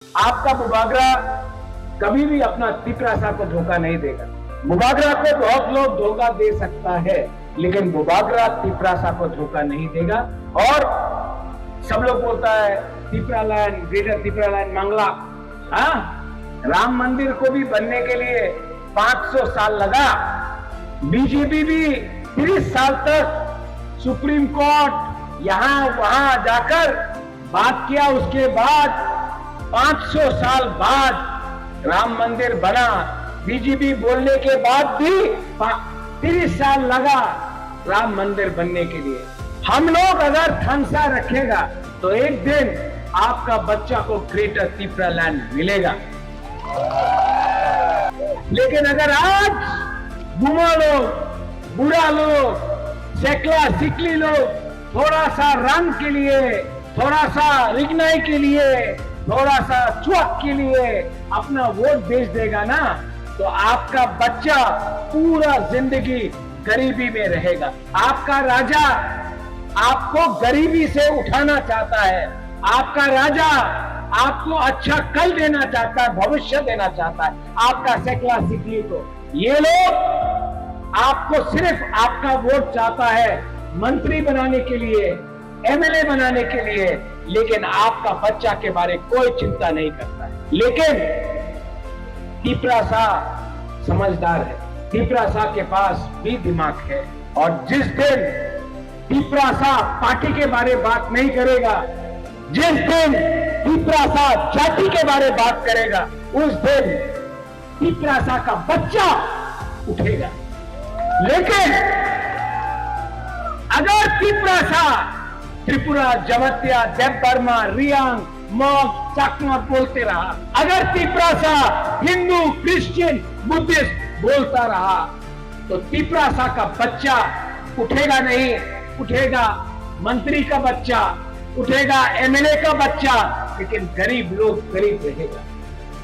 आपका बुबागरा कभी भी अपना तिपरासा को धोखा नहीं देगा। बुबागरा को बहुत लोग धोखा दे सकता है, लेकिन बुबागरा तिपरासा को धोखा नहीं देगा। और सब लोग बोलता है तिपरालैंड, ग्रेटर तिपरालैंड मंगला। हाँ, राम मंदिर को भी बनने के लिए 500 साल लगा। बीजेपी भी 30 साल तक सुप्रीम कोर्ट यहां वहां जाकर बात किया। उसके बाद 500 साल बाद राम मंदिर बना। बीजेपी बोलने के बाद भी 30 साल लगा राम मंदिर बनने के लिए। हम लोग अगर ठंसा रखेगा तो एक दिन आपका बच्चा को ग्रेटर तिपरालैंड मिलेगा। लेकिन अगर आज बुआ लोग, बुरा लोग, सेकला सिकली लोग थोड़ा सा रंग के लिए, थोड़ा सा रिगनाई के लिए, थोड़ा सा चुक के लिए अपना वोट बेच देगा ना, तो आपका बच्चा पूरा जिंदगी गरीबी में रहेगा। आपका राजा आपको गरीबी से उठाना चाहता है। आपका राजा आपको अच्छा कल देना चाहता है, भविष्य देना चाहता है आपका सेकला सिकली को। ये लोग आपको सिर्फ आपका वोट चाहता है मंत्री बनाने के लिए, एमएलए बनाने के लिए, लेकिन आपका बच्चा के बारे में कोई चिंता नहीं करता है। लेकिन तिपरासा समझदार है, तिपरासा के पास भी दिमाग है। और जिस दिन तिपरासा पार्टी के बारे में बात नहीं करेगा, जिस दिन तिपरासा जाति के बारे में बात करेगा, उस दिन तिपरासा का बच्चा उठेगा। लेकिन अगर तिपरासा त्रिपुरा, जवतिया, देवबर्मा, रियांग, मॉग, चाकमा बोलते रहा, अगर तिपरासा हिंदू, क्रिश्चियन, बुद्धिस्ट बोलता रहा, तो तिपरासा का बच्चा उठेगा नहीं। उठेगा मंत्री का बच्चा, उठेगा एमएलए का बच्चा, लेकिन गरीब लोग गरीब रहेगा।